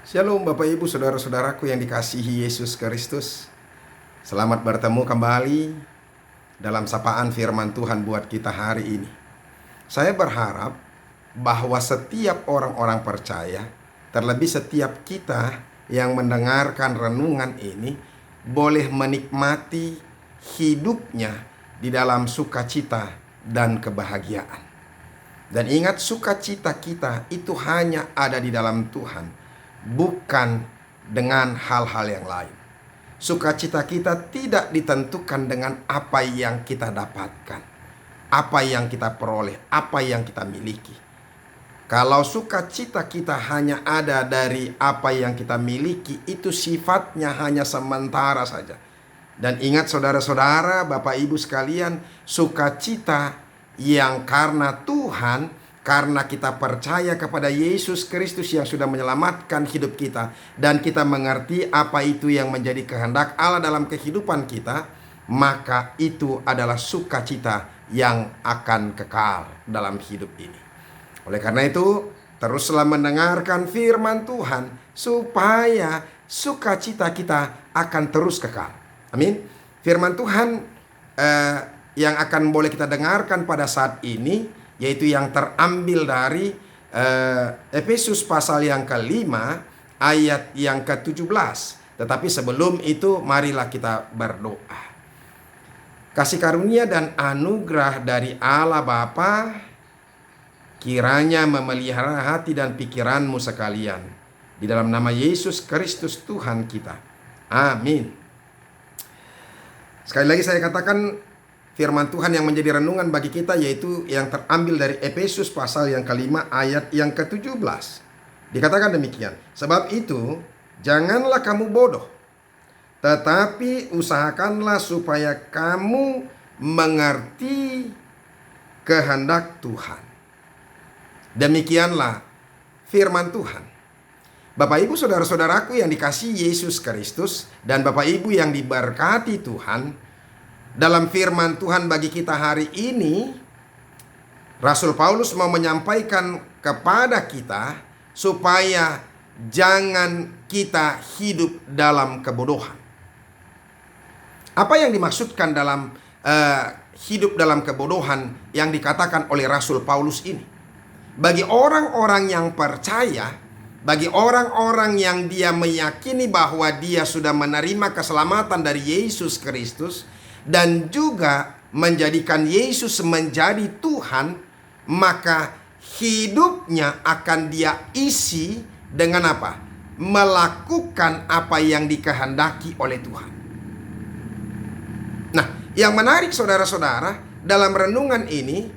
Shalom Bapak Ibu Saudara-saudaraku yang dikasihi Yesus Kristus. Selamat bertemu kembali dalam sapaan firman Tuhan buat kita hari ini. Saya berharap bahwa setiap orang-orang percaya, terlebih setiap kita yang mendengarkan renungan ini, boleh menikmati hidupnya di dalam sukacita dan kebahagiaan. Dan ingat, sukacita kita itu hanya ada di dalam Tuhan, bukan dengan hal-hal yang lain. Sukacita kita tidak ditentukan dengan apa yang kita dapatkan, apa yang kita peroleh, apa yang kita miliki. Kalau sukacita kita hanya ada dari apa yang kita miliki, itu sifatnya hanya sementara saja. Dan ingat saudara-saudara, Bapak Ibu sekalian, sukacita yang karena Tuhan, karena kita percaya kepada Yesus Kristus yang sudah menyelamatkan hidup kita, dan kita mengerti apa itu yang menjadi kehendak Allah dalam kehidupan kita, maka itu adalah sukacita yang akan kekal dalam hidup ini. Oleh karena itu, teruslah mendengarkan firman Tuhan supaya sukacita kita akan terus kekal. Amin. Firman Tuhan yang akan boleh kita dengarkan pada saat ini, yaitu yang terambil dari Efesus pasal yang kelima ayat yang ke-17. Tetapi sebelum itu marilah kita berdoa. Kasih karunia dan anugerah dari Allah Bapa kiranya memelihara hati dan pikiranmu sekalian, di dalam nama Yesus Kristus Tuhan kita. Amin. Sekali lagi saya katakan, firman Tuhan yang menjadi renungan bagi kita yaitu yang terambil dari Efesus pasal yang kelima ayat yang ke-17. Dikatakan demikian, sebab itu janganlah kamu bodoh, tetapi usahakanlah supaya kamu mengerti kehendak Tuhan. Demikianlah firman Tuhan. Bapak Ibu saudara-saudaraku yang dikasihi Yesus Kristus, dan Bapak Ibu yang diberkati Tuhan, dalam firman Tuhan bagi kita hari ini, Rasul Paulus mau menyampaikan kepada kita supaya jangan kita hidup dalam kebodohan. Apa yang dimaksudkan dalam hidup dalam kebodohan yang dikatakan oleh Rasul Paulus ini? Bagi orang-orang yang percaya, bagi orang-orang yang dia meyakini bahwa dia sudah menerima keselamatan dari Yesus Kristus, dan juga menjadikan Yesus menjadi Tuhan, maka hidupnya akan dia isi dengan apa? Melakukan apa yang dikehendaki oleh Tuhan. Nah, yang menarik saudara-saudara, dalam renungan ini,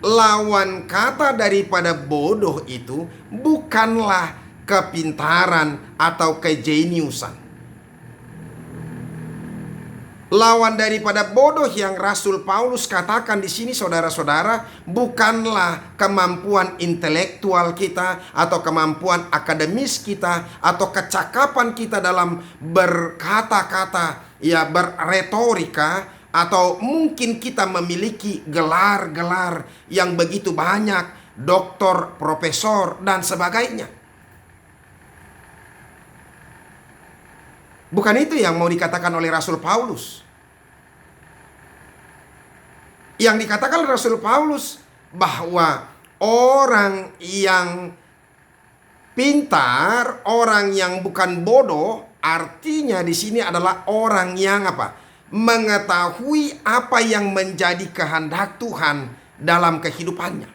lawan kata daripada bodoh itu bukanlah kepintaran atau kejeniusan. Lawan daripada bodoh yang Rasul Paulus katakan di sini saudara-saudara, bukanlah kemampuan intelektual kita atau kemampuan akademis kita atau kecakapan kita dalam berkata-kata, ya berretorika, atau mungkin kita memiliki gelar-gelar yang begitu banyak, doktor, profesor, dan sebagainya. Bukan itu yang mau dikatakan oleh Rasul Paulus. Yang dikatakan oleh Rasul Paulus bahwa orang yang pintar, orang yang bukan bodoh, artinya di sini adalah orang yang apa? Mengetahui apa yang menjadi kehendak Tuhan dalam kehidupannya.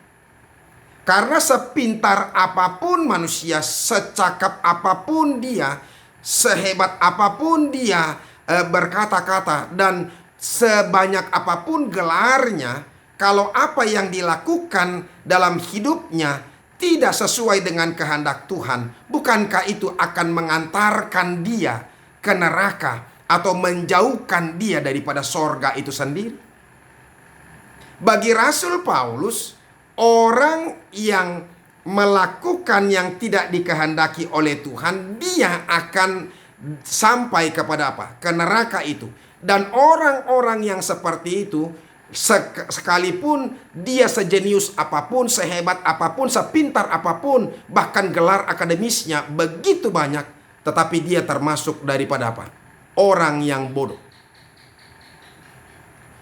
Karena sepintar apapun manusia, secakap apapun dia, sehebat apapun dia berkata-kata, dan sebanyak apapun gelarnya, kalau apa yang dilakukan dalam hidupnya tidak sesuai dengan kehendak Tuhan, bukankah itu akan mengantarkan dia ke neraka atau menjauhkan dia daripada sorga itu sendiri? Bagi Rasul Paulus, orang yang melakukan yang tidak dikehendaki oleh Tuhan, dia akan sampai kepada apa? Ke neraka itu. Dan orang-orang yang seperti itu Sekalipun dia sejenius apapun, sehebat apapun, sepintar apapun, bahkan gelar akademisnya begitu banyak, tetapi dia termasuk daripada apa? Orang yang bodoh.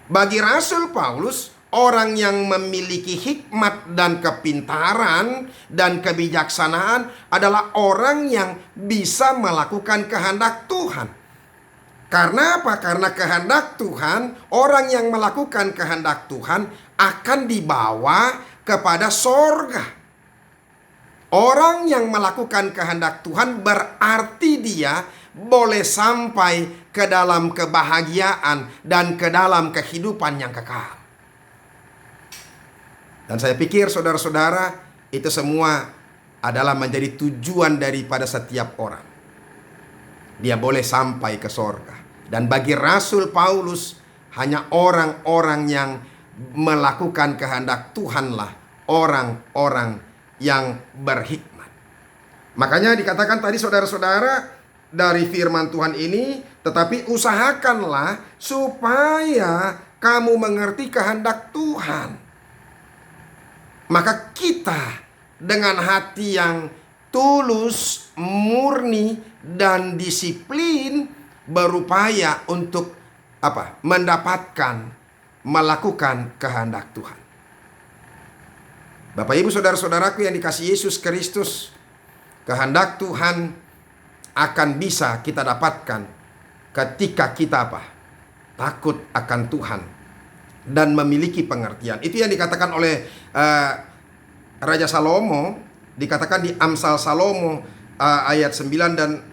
Bagi Rasul Paulus, orang yang memiliki hikmat dan kepintaran dan kebijaksanaan adalah orang yang bisa melakukan kehendak Tuhan. Karena apa? Karena kehendak Tuhan, orang yang melakukan kehendak Tuhan akan dibawa kepada sorga. Orang yang melakukan kehendak Tuhan berarti dia boleh sampai ke dalam kebahagiaan dan ke dalam kehidupan yang kekal. Dan saya pikir saudara-saudara, itu semua adalah menjadi tujuan daripada setiap orang. Dia boleh sampai ke sorga. Dan bagi Rasul Paulus, hanya orang-orang yang melakukan kehendak Tuhanlah orang-orang yang berhikmat. Makanya dikatakan tadi saudara-saudara, dari firman Tuhan ini, tetapi usahakanlah supaya kamu mengerti kehendak Tuhan. Maka kita dengan hati yang tulus, murni, dan disiplin berupaya untuk apa? Melakukan kehendak Tuhan. Bapak Ibu saudara-saudaraku yang dikasihi Yesus Kristus, kehendak Tuhan akan bisa kita dapatkan ketika kita apa? Takut akan Tuhan dan memiliki pengertian. Itu yang dikatakan oleh Raja Salomo, dikatakan di Amsal Salomo ayat 9 dan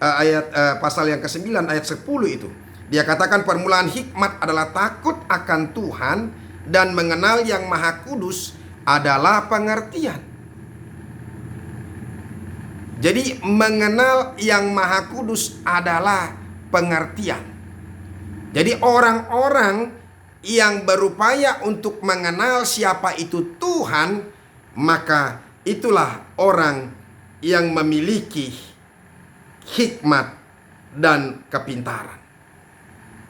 pasal yang ke-9 ayat 10 itu. Dia katakan permulaan hikmat adalah takut akan Tuhan dan mengenal Yang Maha Kudus adalah pengertian. Jadi mengenal Yang Maha Kudus adalah pengertian. Jadi orang-orang yang berupaya untuk mengenal siapa itu Tuhan, maka itulah orang yang memiliki hikmat dan kepintaran.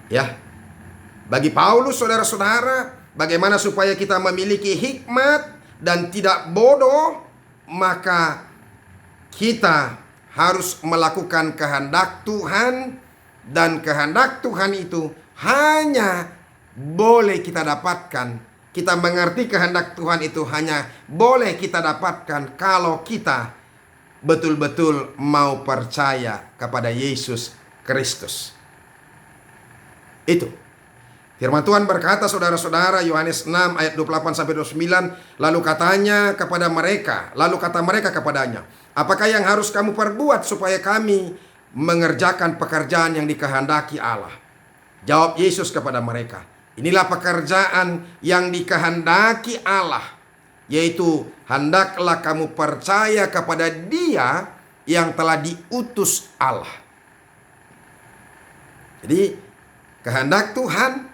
Ya. Bagi Paulus saudara-saudara, bagaimana supaya kita memiliki hikmat dan tidak bodoh, maka kita harus melakukan kehendak Tuhan, dan kehendak Tuhan itu hanya boleh kita dapatkan. Kita mengerti kehendak Tuhan itu hanya boleh kita dapatkan kalau kita betul-betul mau percaya kepada Yesus Kristus. Itu. Firman Tuhan berkata saudara-saudara, Yohanes 6 ayat 28-29, lalu kata mereka kepadanya, apakah yang harus kamu perbuat supaya kami mengerjakan pekerjaan yang dikehendaki Allah? Jawab Yesus kepada mereka, inilah pekerjaan yang dikehendaki Allah, yaitu hendaklah kamu percaya kepada Dia yang telah diutus Allah. Jadi kehendak Tuhan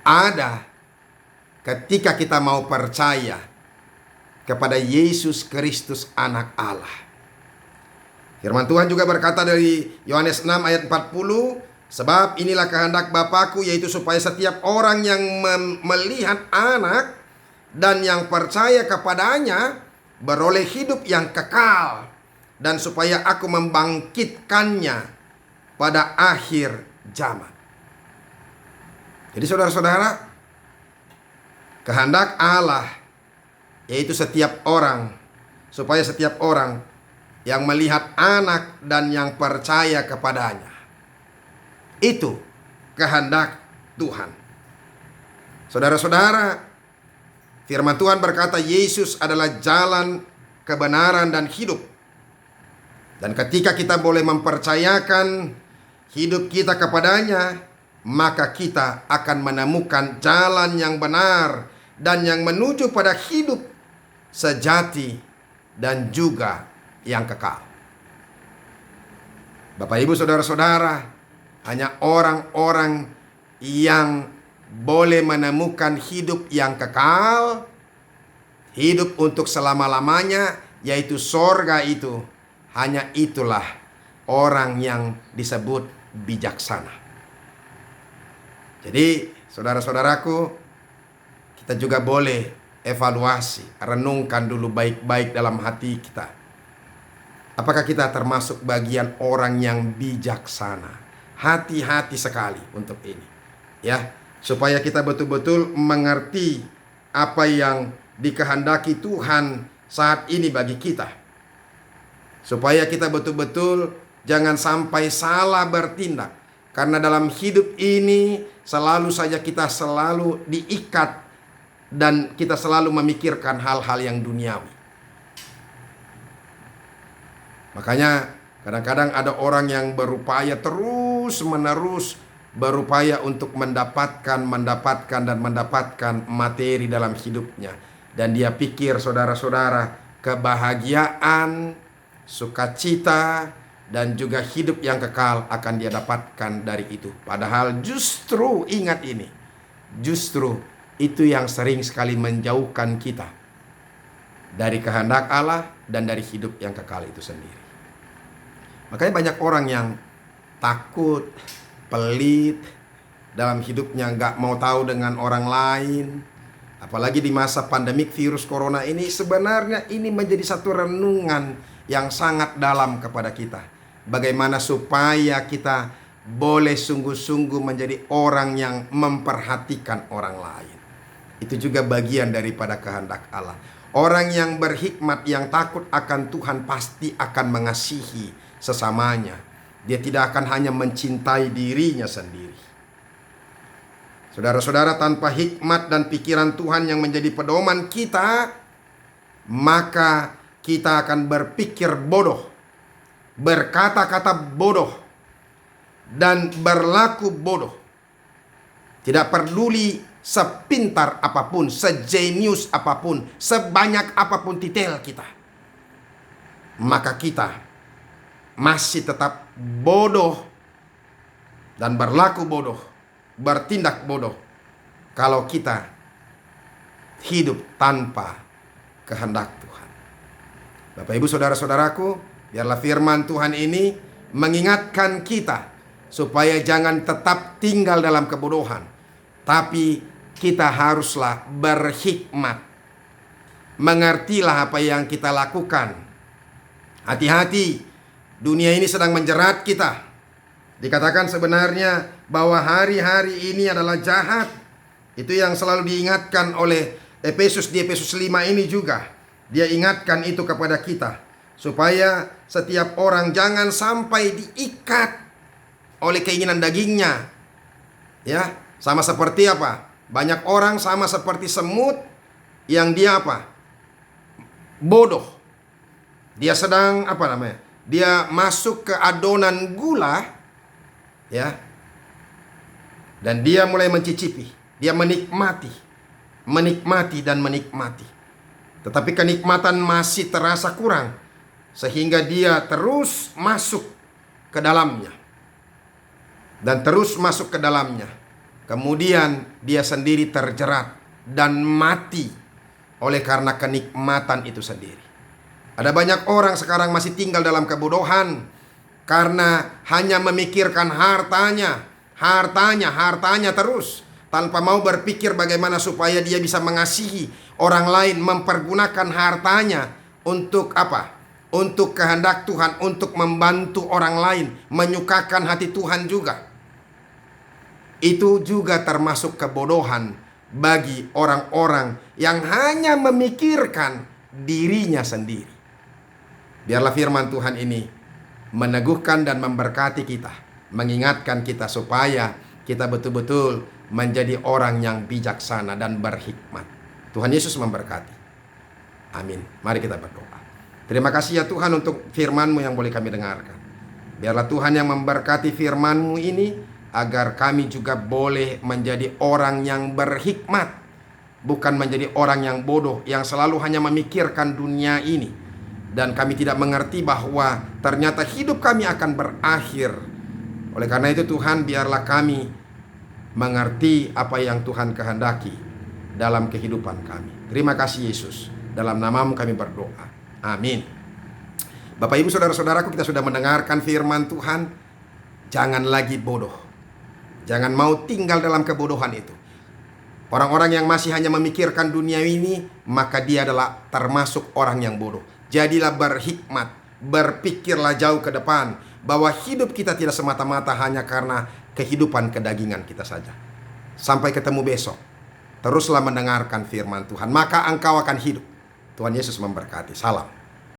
ada ketika kita mau percaya kepada Yesus Kristus anak Allah. Firman Tuhan juga berkata dari Yohanes 6 ayat 40, sebab inilah kehendak Bapa-Ku, yaitu supaya setiap orang yang melihat anak dan yang percaya kepadanya beroleh hidup yang kekal, dan supaya Aku membangkitkannya pada akhir zaman. Jadi saudara-saudara, kehendak Allah yaitu setiap orang, supaya setiap orang yang melihat anak dan yang percaya kepadanya, itu kehendak Tuhan. Saudara-saudara, firman Tuhan berkata Yesus adalah jalan, kebenaran, dan hidup. Dan ketika kita boleh mempercayakan hidup kita kepadanya, maka kita akan menemukan jalan yang benar dan yang menuju pada hidup sejati dan juga yang kekal. Bapak Ibu saudara-saudara, hanya orang-orang yang boleh menemukan hidup yang kekal, hidup untuk selama-lamanya, yaitu sorga itu, hanya itulah orang yang disebut bijaksana. Jadi Saudara-saudaraku, kita juga boleh evaluasi, renungkan dulu baik-baik dalam hati kita. Apakah kita termasuk bagian orang yang bijaksana? Hati-hati sekali untuk ini, ya, supaya kita betul-betul mengerti apa yang dikehendaki Tuhan saat ini bagi kita. Supaya kita betul-betul jangan sampai salah bertindak. Karena dalam hidup ini selalu saja kita selalu diikat dan kita selalu memikirkan hal-hal yang duniawi. Makanya kadang-kadang ada orang yang berupaya terus-menerus berupaya untuk mendapatkan materi dalam hidupnya. Dan dia pikir, saudara-saudara, kebahagiaan, sukacita, dan juga hidup yang kekal akan dia dapatkan dari itu. Padahal justru, ingat ini, justru itu yang sering sekali menjauhkan kita dari kehendak Allah dan dari hidup yang kekal itu sendiri. Makanya banyak orang yang takut, pelit dalam hidupnya, nggak mau tahu dengan orang lain. Apalagi di masa pandemik virus corona ini, sebenarnya ini menjadi satu renungan yang sangat dalam kepada kita. Bagaimana supaya kita boleh sungguh-sungguh menjadi orang yang memperhatikan orang lain. Itu juga bagian daripada kehendak Allah. Orang yang berhikmat, yang takut akan Tuhan pasti akan mengasihi sesamanya. Dia tidak akan hanya mencintai dirinya sendiri. Saudara-saudara, tanpa hikmat dan pikiran Tuhan yang menjadi pedoman kita, maka kita akan berpikir bodoh, berkata-kata bodoh, dan berlaku bodoh. Tidak peduli sepintar apapun, sejenius apapun, sebanyak apapun titel kita, maka kita masih tetap bodoh dan berlaku bodoh, bertindak bodoh kalau kita hidup tanpa kehendak Tuhan. Bapak Ibu saudara-saudaraku, biarlah firman Tuhan ini mengingatkan kita supaya jangan tetap tinggal dalam kebodohan, tapi kita haruslah berhikmat. Mengertilah apa yang kita lakukan. Hati-hati, dunia ini sedang menjerat kita. Dikatakan sebenarnya bahwa hari-hari ini adalah jahat. Itu yang selalu diingatkan oleh Efesus di Efesus 5 ini juga. Dia ingatkan itu kepada kita, supaya setiap orang jangan sampai diikat oleh keinginan dagingnya. Ya, sama seperti apa? Banyak orang sama seperti semut yang dia apa? Bodoh. Dia sedang dia masuk ke adonan gula, ya. Dan dia mulai mencicipi, dia menikmati dan menikmati. Tetapi kenikmatan masih terasa kurang, sehingga dia terus masuk ke dalamnya. Dan terus masuk ke dalamnya. Kemudian dia sendiri terjerat dan mati oleh karena kenikmatan itu sendiri. Ada banyak orang sekarang masih tinggal dalam kebodohan karena hanya memikirkan hartanya terus, tanpa mau berpikir bagaimana supaya dia bisa mengasihi orang lain, mempergunakan hartanya untuk apa? Untuk kehendak Tuhan, untuk membantu orang lain, menyukakan hati Tuhan juga. Itu juga termasuk kebodohan bagi orang-orang yang hanya memikirkan dirinya sendiri. Biarlah firman Tuhan ini meneguhkan dan memberkati kita, mengingatkan kita supaya kita betul-betul menjadi orang yang bijaksana dan berhikmat. Tuhan Yesus memberkati. Amin. Mari kita berdoa. Terima kasih ya Tuhan untuk firman-Mu yang boleh kami dengarkan. Biarlah Tuhan yang memberkati firman-Mu ini, agar kami juga boleh menjadi orang yang berhikmat, bukan menjadi orang yang bodoh, yang selalu hanya memikirkan dunia ini. Dan kami tidak mengerti bahwa ternyata hidup kami akan berakhir. Oleh karena itu Tuhan, biarlah kami mengerti apa yang Tuhan kehendaki dalam kehidupan kami. Terima kasih Yesus. Dalam nama-Mu kami berdoa. Amin. Bapak Ibu saudara-saudaraku, kita sudah mendengarkan firman Tuhan. Jangan lagi bodoh. Jangan mau tinggal dalam kebodohan itu. Orang-orang yang masih hanya memikirkan dunia ini, maka dia adalah termasuk orang yang bodoh. Jadilah berhikmat, berpikirlah jauh ke depan, bahwa hidup kita tidak semata-mata hanya karena kehidupan kedagingan kita saja. Sampai ketemu besok. Teruslah mendengarkan firman Tuhan, maka engkau akan hidup. Tuhan Yesus memberkati. Salam.